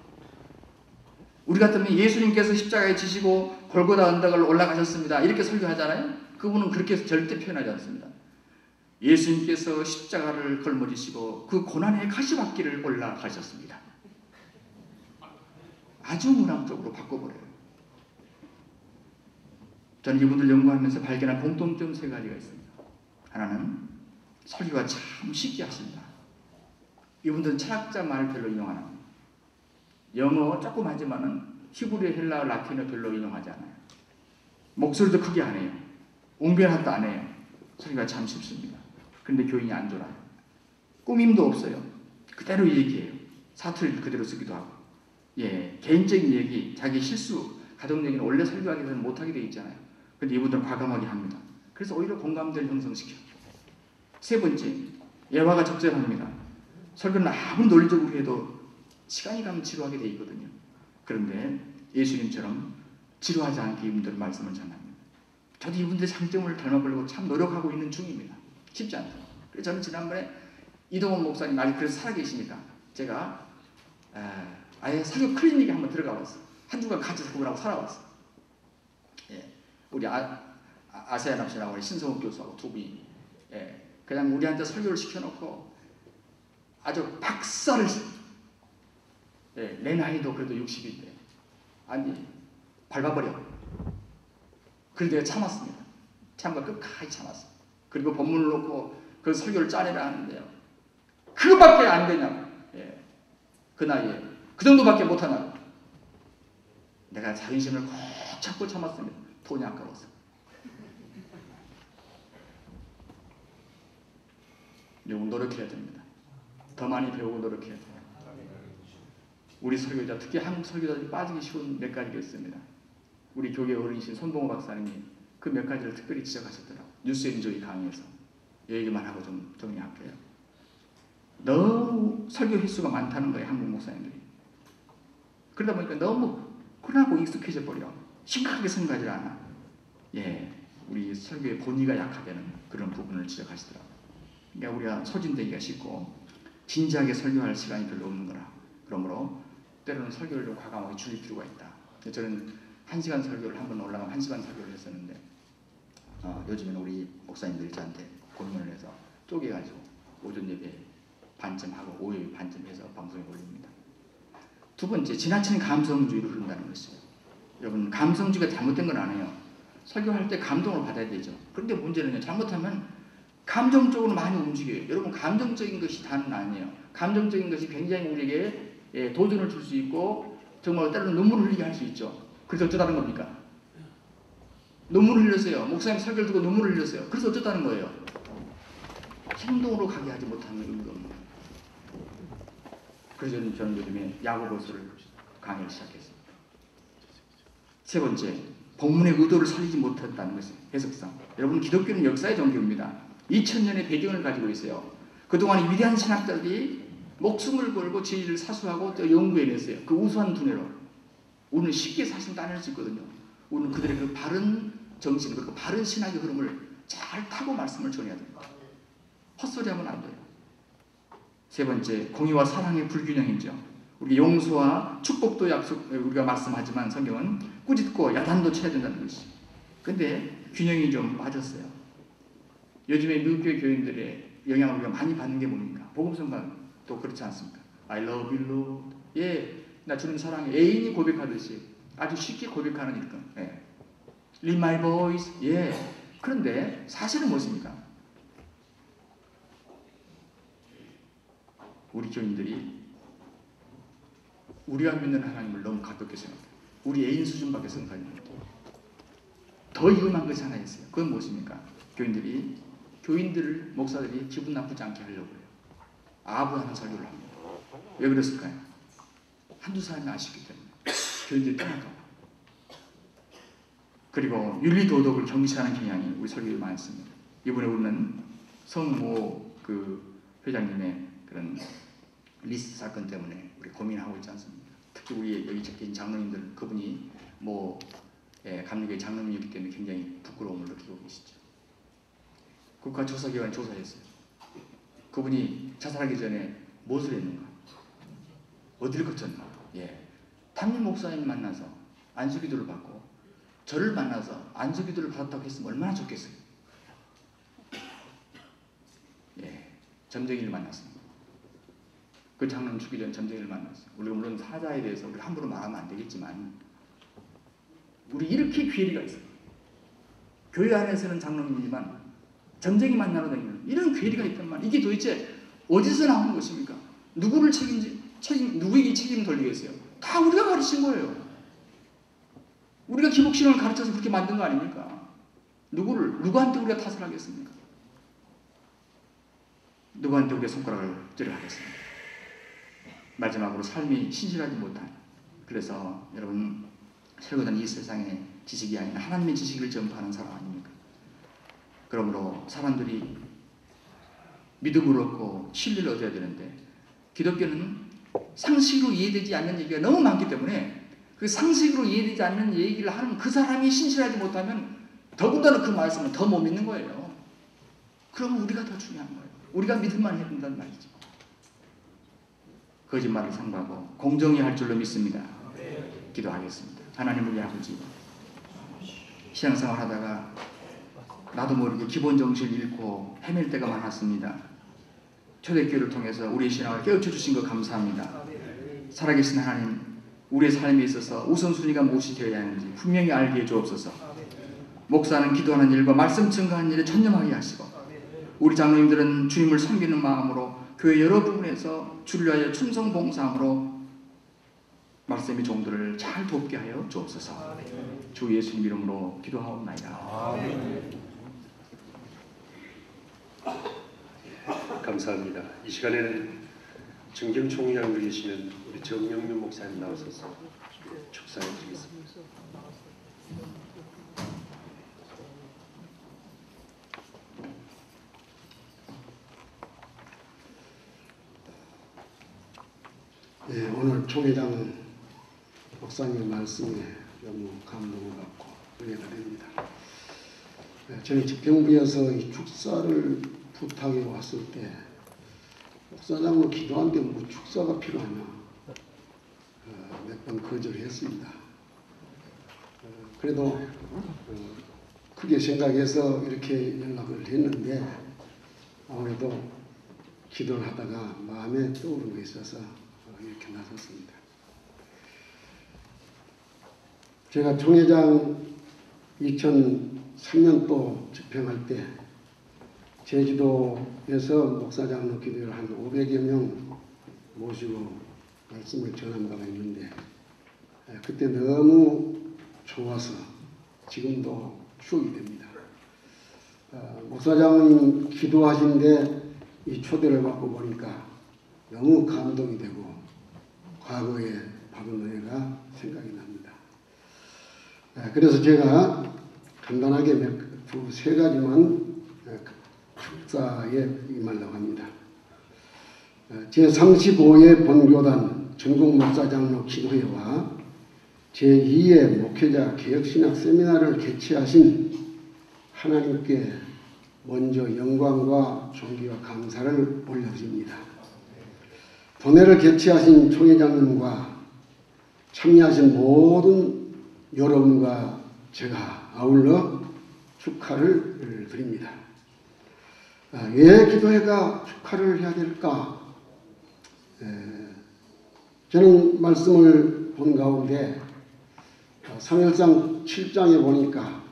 우리 같으면 예수님께서 십자가에 지시고 골고다 언덕을 올라가셨습니다. 이렇게 설교하잖아요. 그분은 그렇게 절대 표현하지 않습니다. 예수님께서 십자가를 걸머지시고 그 고난의 가시밭길을 올라가셨습니다. 아주 문학적으로 바꿔버려요. 저는 이분들 연구하면서 발견한 공통점 3가지가 있습니다. 하나는 설교가 참 쉽게 하십니다. 이분들은 철학자 말을 별로 인용 안 합니다. 영어 조금 하지만은 히브리, 헬라어, 라틴어 별로 인용하지 않아요. 목소리도 크게 안 해요. 웅변함도 안 해요. 설교가 참 쉽습니다. 그런데 교인이 안 졸아요. 꾸밈도 없어요. 그대로 얘기해요. 사투리를 그대로 쓰기도 하고. 개인적인 얘기, 자기 실수, 가정 얘기는 원래 설교하기 전에 못하게 돼 있잖아요. 근데 이분들은 과감하게 합니다. 그래서 오히려 공감대를 형성시켜요. 3번째, 예화가 적절합니다. 설교는 아무리 논리적으로 해도 시간이 가면 지루하게 돼 있거든요. 그런데 예수님처럼 지루하지 않게 이분들은 말씀을 전합니다. 저도 이분들의 장점을 닮아보려고 참 노력하고 있는 중입니다. 쉽지 않다. 그래서 저는 지난번에 이동원 목사님 아직 그래서 살아계시니까 제가 아예 설교 클리닉에 한번 들어가 봤어요. 한 주간 같이 그분하고 살아봤어요. 우리 아세안 합시라고 신성욱 교수하고 두 분이 그냥 우리한테 설교를 시켜놓고 아주 박살을 내 나이도 그래도 60인데 아니 밟아버려. 그래서 내가 참았습니다. 참고 끝까지 참았어요. 그리고 본문을 놓고 그 설교를 짜내라 하는데요. 그거밖에 안 되냐고. 예. 그 나이에 그 정도밖에 못하냐고. 내가 자존심을 꼭 잡고 참았습니다. 돈이 아까워서. 노력해야 됩니다. 더 많이 배우고 노력해야 돼요. 우리 설교자, 특히 한국 설교자들이 빠지기 쉬운 몇 가지가 있습니다. 우리 교계 어른이신 손봉호 박사님이 그 몇 가지를 특별히 지적하셨더라고요. 뉴스엔조이 강의에서. 얘기만 하고 좀 정리할게요. 너무 설교 횟수가 많다는 거예요, 한국 목사님들이. 그러다 보니까 너무 흔하고 익숙해져 버려. 심각하게 생각하지 않아. 예, 우리 설교의 본의가 약하게는 그런 부분을 지적하시더라고요. 그러니까 우리가 소진되기가 쉽고 진지하게 설교할 시간이 별로 없는 거라. 그러므로 때로는 설교를 좀 과감하게 줄일 필요가 있다. 저는 1시간 설교를 한번 올라가면 1시간 설교를 했었는데 요즘에는 우리 목사님들이 저한테 고민을 해서 쪼개가지고 오전 예배 반쯤 하고 오후 예배 반쯤 해서 방송에 올립니다. 두 번째, 지나치는 감성주의로 흐른다는 것이에요. 여러분, 감성주의가 잘못된 건 아니에요. 설교할 때 감동을 받아야 되죠. 그런데 문제는요, 잘못하면 감정적으로 많이 움직여요. 여러분, 감정적인 것이 다는 아니에요. 감정적인 것이 굉장히 우리에게 도전을 줄 수 있고 정말 때로는 눈물을 흘리게 할 수 있죠. 그래서 어쩌다는 겁니까? 눈물을 흘렸어요. 목사님 설교를 듣고 눈물을 흘렸어요. 그래서 어쩌다는 거예요? 행동으로 가게 하지 못하는 의미가 없는 거예요. 그래서 저는 요즘에 야고보서를 강의를 시작했습니다. 세 번째, 본문의 의도를 살리지 못했다는 것이 해석상. 여러분, 기독교는 역사의 종교입니다. 2000년의 배경을 가지고 있어요. 그동안 위대한 신학자들이 목숨을 걸고 진리를 사수하고 또 연구해냈어요. 그 우수한 두뇌로. 우리는 쉽게 사실 따낼 수 있거든요. 우리는 그들의 그 바른 정신, 그 바른 신학의 흐름을 잘 타고 말씀을 전해야 됩니다. 헛소리하면 안 돼요. 세 번째, 공의와 사랑의 불균형이죠. 우리 용서와 축복도 약속, 우리가 말씀하지만 성경은 꾸짖고 야단도 쳐야 된다는 것이. 근데 균형이 좀 빠졌어요. 요즘에 미국교회 교인들의 영향을 우리가 많이 받는 게 뭡니까? 복음성가도 그렇지 않습니까? I love you, Lord. 예, 나 주님 사랑해. 애인이 고백하듯이 아주 쉽게 고백하는 일감. 예. Lead my voice. 예. 그런데 사실은 무엇입니까? 우리 교인들이 우리가 믿는 하나님을 너무 가볍게 생각해요. 우리 애인 수준밖에 생각하지 못해요. 더 위험한 것이 하나 있어요. 그건 무엇입니까? 교인들을, 목사들이 기분 나쁘지 않게 하려고 해요. 아부하는 설교를 합니다. 왜 그랬을까요? 한두 사람이 아쉽기 때문에. 교인들이 떠날까 봐. 그리고 윤리도덕을 경시하는 경향이 우리 설교에 많습니다. 이번에 우리는 성모 회장님의 그런 리스트 사건 때문에 우리 고민하고 있지 않습니까? 특히 우리 여기 적힌 장로님들, 그분이 감리교회 장로님이기 때문에 굉장히 부끄러움을 느끼고 계시죠. 국가조사기관이 조사했어요. 그분이 자살하기 전에 무엇을 했는가? 어디를 거쳤나? 예. 담임 목사님 만나서 안수기도를 받고 저를 만나서 안수기도를 받았다고 했으면 얼마나 좋겠어요. 예. 점쟁이를 만났습니다. 그 장로님 죽기 전 점쟁이를 만났어요. 우리가 물론 사자에 대해서 우리 함부로 말하면 안 되겠지만 우리 이렇게 괴리가 있어요. 교회 안에서는 장로님이지만 점쟁이 만나러 다니는 이런 괴리가 있단 말이에요. 이게 도대체 어디서 나오는 것입니까? 누구에게 책임을 돌리겠어요? 다 우리가 가르친 거예요. 우리가 기복신앙을 가르쳐서 그렇게 만든 거 아닙니까? 누구한테 우리가 탓을 하겠습니까? 누구한테 우리가 손가락을 찌르하겠습니까? 마지막으로 삶이 신실하지 못한. 그래서 여러분, 설교는 이 세상의 지식이 아니라 하나님의 지식을 전파하는 사람 아닙니까? 그러므로 사람들이 믿음을 얻고 진리를 얻어야 되는데 기독교는 상식으로 이해되지 않는 얘기가 너무 많기 때문에 그 상식으로 이해되지 않는 얘기를 하는 그 사람이 신실하지 못하면 더군다나 그 말씀을 더 못 믿는 거예요. 그러면 우리가 더 중요한 거예요. 우리가 믿음만 해야 된다는 말이죠. 거짓말을 삼가고 공정히 할 줄로 믿습니다. 기도하겠습니다. 하나님 우리 아버지, 신앙생활 하다가 나도 모르게 기본 정신을 잃고 헤맬 때가 많았습니다. 초대교회를 통해서 우리의 신앙을 깨우쳐 주신 것 감사합니다. 살아계신 하나님, 우리의 삶에 있어서 우선순위가 무엇이 되어야 하는지 분명히 알게 해주옵소서. 목사는 기도하는 일과 말씀 증거하는 일에 전념하게 하시고 우리 장로님들은 주님을 섬기는 마음으로 그 여러 부분에서 주를 위하여 충성 봉사함으로 말씀의 종들을 잘 돕게 하여 주옵소서. 주 예수님 이름으로 기도하옵나이다. 감사합니다. 이 시간에는 정경 총회장으로 계시는 우리 정영윤 목사님 나오셔서 축사해 드리겠습니다. 네, 오늘 총회장 목사님 말씀에 너무 감동을 받고 은혜가 됩니다. 저는 집행부에서 이 축사를 부탁해 왔을 때 목사장으로 기도하는데 뭐 축사가 필요하냐 몇 번 거절을 했습니다. 그래도 크게 생각해서 이렇게 연락을 했는데 아무래도 기도를 하다가 마음에 떠오른 게 있어서 이렇게 나섰습니다. 제가 총회장 2003년도 집행할 때 제주도에서 목사장로 기도를 한 500여 명 모시고 말씀을 전한 바가 있는데 그때 너무 좋아서 지금도 추억이 됩니다. 목사장님 기도하시는데 이 초대를 받고 보니까 너무 감동이 되고 과거에 받은 은혜가 생각이 납니다. 그래서 제가 간단하게 두세 가지만 축사에 임하려고 합니다. 제35회 본교단 전국 목사장로 기도회와 제2회 목회자 개혁신학 세미나를 개최하신 하나님께 먼저 영광과 존귀와 감사를 올려드립니다. 본회를 개최하신 총회장님과 참여하신 모든 여러분과 제가 아울러 축하를 드립니다. 왜 기도회가 축하를 해야 될까? 저는 말씀을 본 가운데 사무엘상 7장에 보니까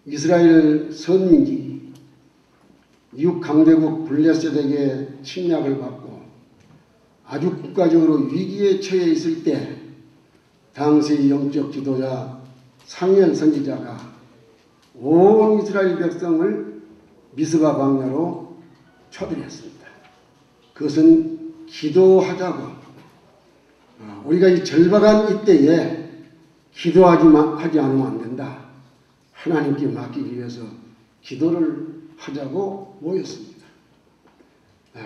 이스라엘 선민이 이웃 강대국 블레셋에게 침략을 받고 아주 국가적으로 위기에 처해 있을 때 당시 영적 지도자 사무엘 선지자가 온 이스라엘 백성을 미스바 광야로 초대했습니다. 그것은 기도하자고 우리가 이 절박한 이때에 하지 않으면 안 된다. 하나님께 맡기기 위해서 기도를 하자고 모였습니다.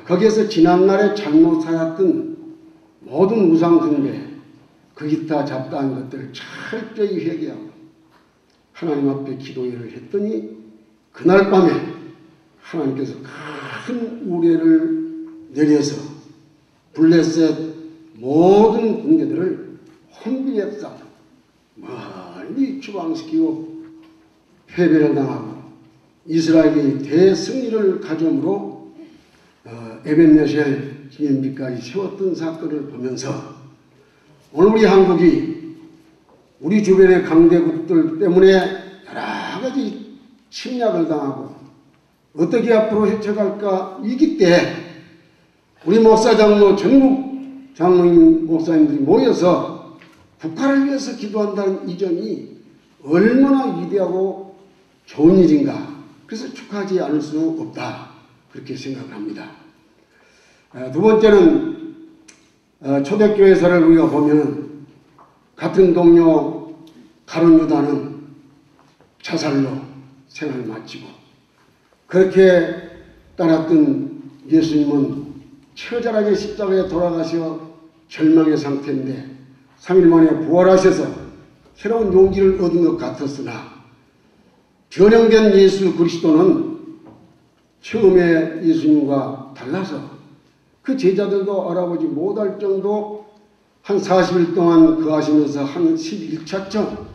거기에서 지난날에 잘못 살았던 모든 우상 숭배, 그 기타 잡다한 것들을 철저히 회개하고 하나님 앞에 기도회를 했더니 그날 밤에 하나님께서 큰 우레를 내려서 블레셋 모든 군대들을 혼비했다. 멀리 추방시키고 패배를 당하고 이스라엘이 대승리를 가져옴으로 에벤네셀 기념비까지 세웠던 사건을 보면서 오늘 우리 한국이 우리 주변의 강대국들 때문에 여러 가지 침략을 당하고 어떻게 앞으로 헤쳐갈까 위기 때 우리 목사장로 전국 장로님 목사님들이 모여서 국가를 위해서 기도한다는 이점이 얼마나 위대하고 좋은 일인가. 그래서 축하하지 않을 수 없다. 그렇게 생각을 합니다. 두 번째는 초대교회사를 우리가 보면 같은 동료 가룟 유다는 자살로 생을 마치고 그렇게 따랐던 예수님은 처절하게 십자가에 돌아가시어 절망의 상태인데 3일 만에 부활하셔서 새로운 용기를 얻은 것 같았으나 변형된 예수 그리스도는 처음에 예수님과 달라서 그 제자들도 알아보지 못할 정도 한 40일 동안 거하시면서 한 11차쯤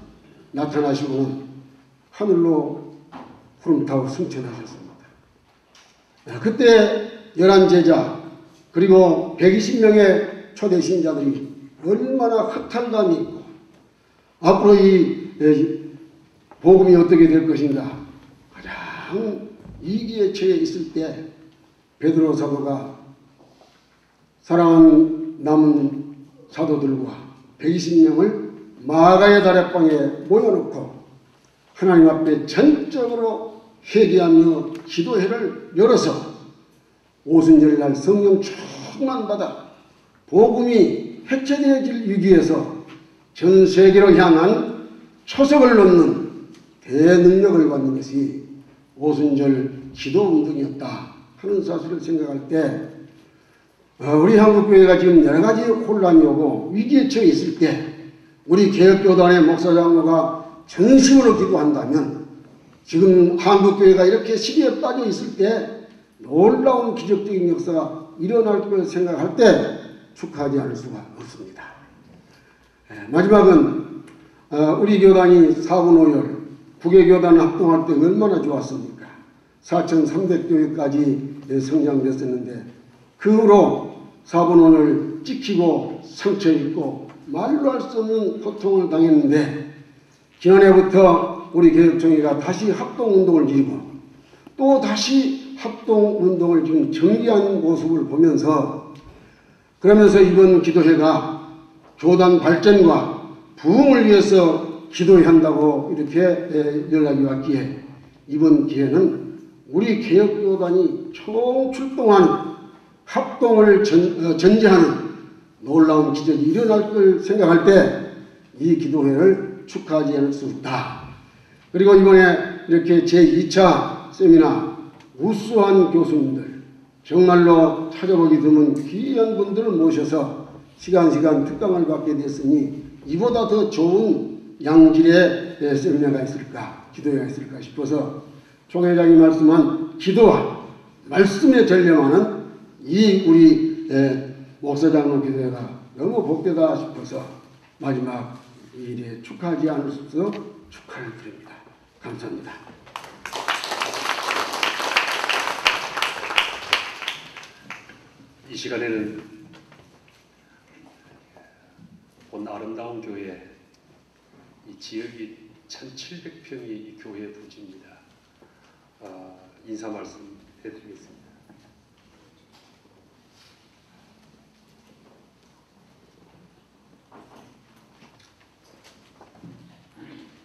나타나시고는 하늘로 구름 타고 승천하셨습니다. 그때 11제자 그리고 120명의 초대 신자들이 얼마나 허탈감이 있고 앞으로 이 복음이 어떻게 될 것인가 가장 위기에 처해 있을 때 베드로 사도가 사랑하는 남은 사도들과 120명을 마가의 다락방에 모여놓고 하나님 앞에 전적으로 회개하며 기도회를 열어서 오순절날 성령 충만받아 복음이 해체되어질 위기에서 전 세계로 향한 초석을 놓는 대능력을 받는 것이 오순절 기도운동이었다 하는 사실을 생각할 때 우리 한국교회가 지금 여러 가지 혼란이 오고 위기에 처해 있을 때 우리 개혁교단의 목사장로가 전심으로 기도한다면 지금 한국교회가 이렇게 시기에 빠져 있을 때 놀라운 기적적인 역사가 일어날 걸 생각할 때 축하하지 않을 수가 없습니다. 마지막은 우리 교단이 4분오열 국외교단 합동할 때 얼마나 좋았습니까? 4,300교회까지 성장됐었는데 그 후로 4분오열 찍히고 상처 입고 말로 할 수 없는 고통을 당했는데 지난해부터 우리 개혁총회가 다시 합동운동을 일으고 또 다시 합동운동을 지금 전개하는 모습을 보면서 그러면서 이번 기도회가 교단 발전과 부흥을 위해서 기도한다고 이렇게 연락이 왔기에 이번 기회는 우리 개혁교단이 총출동하는 합동을 전제하는 놀라운 기적이 일어날 걸 생각할 때 이 기도회를 축하하지 않을 수 없다. 그리고 이번에 이렇게 제2차 세미나 우수한 교수님들 정말로 찾아보기 드문 귀한 분들을 모셔서 시간 특강을 받게 됐으니 이보다 더 좋은 양질의 세미나가 있을까 기도회가 있을까 싶어서 총 회장이 말씀한 기도와 말씀에 전념하는 이 우리 목사장로 기도회가 너무 복되다 싶어서 마지막 이 일에 축하하지 않을 수 없어 축하를 드립니다. 감사합니다. 이 시간에는 본 아름다운 교회 이 지역이 1,700평이 이 교회 부지입니다. 인사 말씀 해드리겠습니다.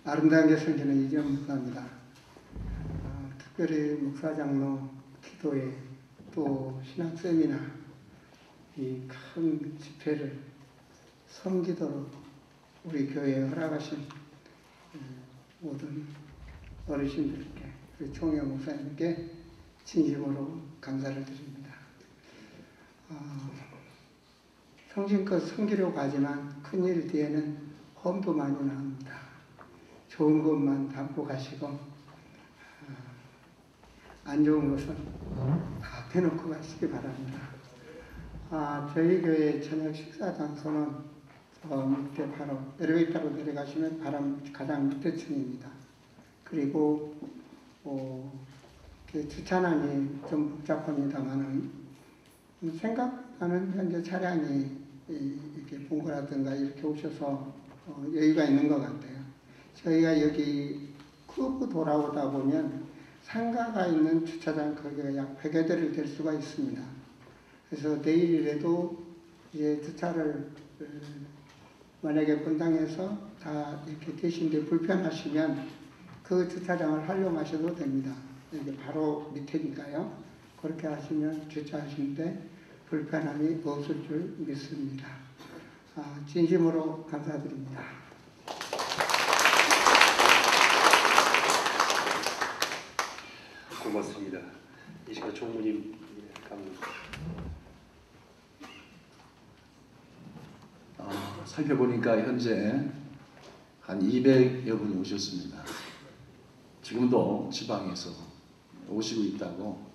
아름다운 게 생기는 이재용 목사입니다. 특별히 목사장로 기도회 또 신학 세미나 이 큰 집회를 섬기도록 우리 교회에 허락하신 모든 어르신들께 우리 총회 목사님께 진심으로 감사를 드립니다. 성심껏 섬기려고 하지만 큰일 뒤에는 험도 많이 나옵니다. 좋은 것만 담고 가시고 안 좋은 것은 다 대놓고 가시기 바랍니다. 저희 교회 저녁 식사 장소는 밑에 바로 엘리베이터로 내려가시면 가장 밑에 층입니다. 그리고 주차난이 좀 복잡합니다만은 생각하는 현재 차량이 이렇게 본거라든가 이렇게 오셔서 여유가 있는 것 같아요. 저희가 여기 크고 돌아오다 보면 상가가 있는 주차장 거기가 약 100여 대를 될 수가 있습니다. 그래서 내일이라도 이제 주차를 만약에 분당에서 다 이렇게 계신데 불편하시면 그 주차장을 활용하셔도 됩니다. 이게 바로 밑에니까요. 그렇게 하시면 주차하시는데 불편함이 없을 줄 믿습니다. 진심으로 감사드립니다. 고맙습니다. 이 시간 총무님 감독. 살펴보니까 현재 한 200여 분이 오셨습니다. 지금도 지방에서 오시고 있다고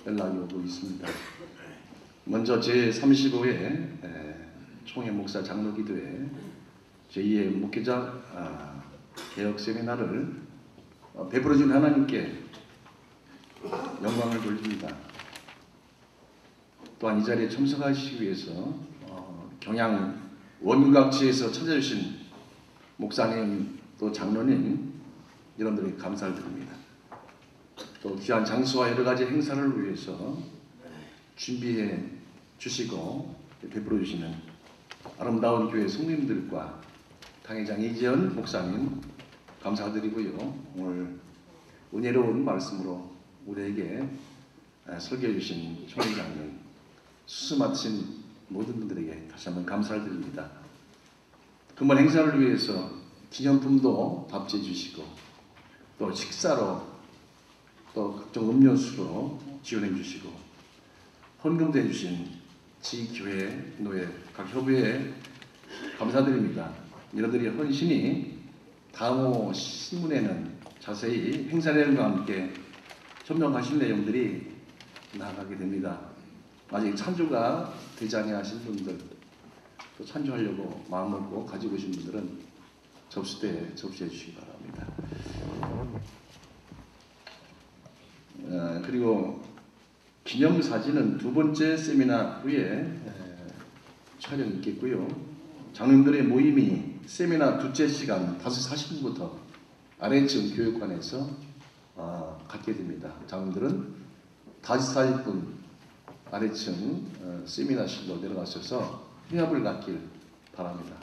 연락이 오고 있습니다. 먼저 제35회 총회 목사 장로기도회 제2회 목회자 개혁 세미나를 베풀어준 하나님께 영광을 돌립니다. 또한 이 자리에 참석하시기 위해서 경양 원각지에서 찾아주신 목사님 또 장로님 여러분들에게 감사를 드립니다. 또 귀한 장소와 여러 가지 행사를 위해서 준비해 주시고 베풀어 주시는 아름다운 교회 성도님들과 당회장 이재현 목사님 감사드리고요. 오늘 은혜로운 말씀으로 우리에게 설교해 주신 총회장님, 수수 맡으신 모든 분들에게 다시 한번 감사를 드립니다. 금번 행사를 위해서 기념품도 답지해 주시고 또 식사로 또 각종 음료수로 지원해 주시고 헌금도 해주신 지교회, 노회, 각 협의회 감사드립니다. 여러분들의 헌신이 다음 신문에는 자세히 행사 내용과 함께 협력하신 내용들이 나가게 됩니다. 아직 찬조가 되지 아니하신 분들, 또 찬조하려고 마음먹고 가지고 오신 분들은 접수대에 접수해 주시기 바랍니다. 그리고 기념사진은 두 번째 세미나 후에 촬영이 있겠고요. 장로님들의 모임이 세미나 둘째 시간 5시 40분부터 아래층 교육관에서 갖게 됩니다. 장로님들은 5시 40분 아래층 세미나실로 내려가셔서 회합을 갖길 바랍니다.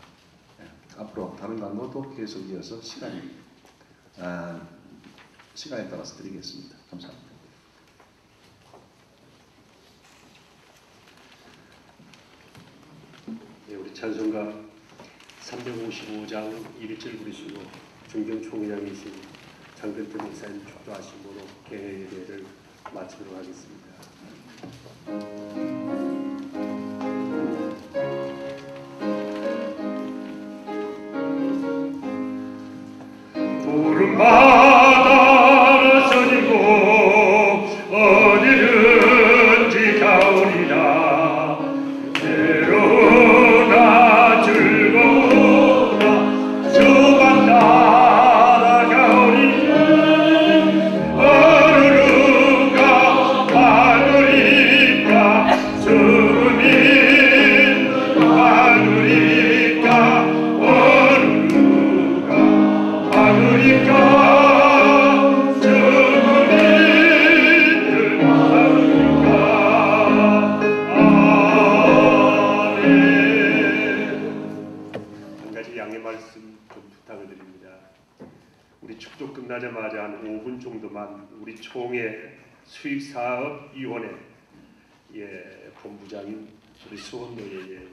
앞으로 다른 강도도 계속 이어서 시간에 따라서 드리겠습니다. 감사합니다. 네, 우리 찬송가 355장 1절 부르시고 존경 총회장이신 장근태 목사님 축도하심으로 개회 예배를 마치도록 하겠습니다. 푸른 바다를 서지고 어디든지 가오리라. 외로우나 즐거우나 주만 따라가오리라. 어르른가 마누리까 주님 마누리까 어르른가 마누리까 주님들 마누리까. 한 가지 양해 말씀 좀 부탁을 드립니다. 우리 축도 끝나자마자 한 5분 정도만 우리 총회 수익사업위원회 본부장인 우리 수원노예의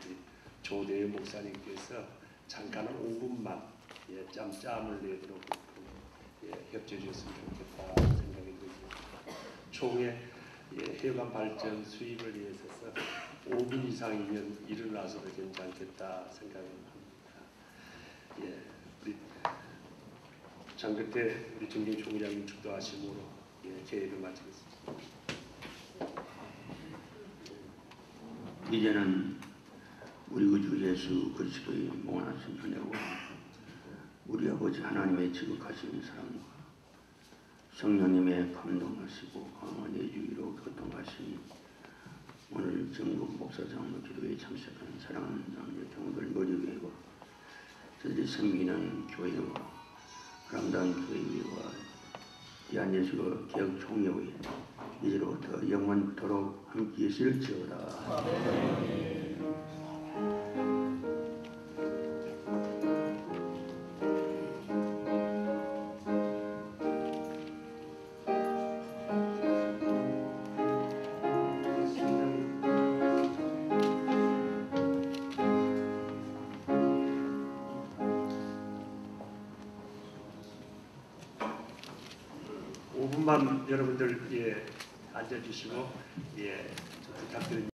조대현 목사님께서 잠깐 5분만 짬을 내도록 협조해 주셨으면 좋겠다 생각이 듭니다. 총회 해관 발전 수입을 위해서 5분 이상이면 일어나서도 괜찮겠다 생각을 합니다. 우리 장근태 우리 정경 총회장님 축도하심으로 개회를 마치겠습니다. 이제는 우리 구주 예수 그리스도의 무한하신 은혜와 우리 아버지 하나님의 지극하신 사랑과 성령님의 감동하시고 강한 내주의로 교통하신 오늘 전국 목사장로 기도에 참석한 사랑하는 남녀 성도들 머리 위에와 저들이 섬기는 교회와 아름다운 교회와 대한예수교 개혁총회의 이제로부터 영원토록 함께 있을지어다. 여러분들 앉아주시고 좀 부탁드립니다.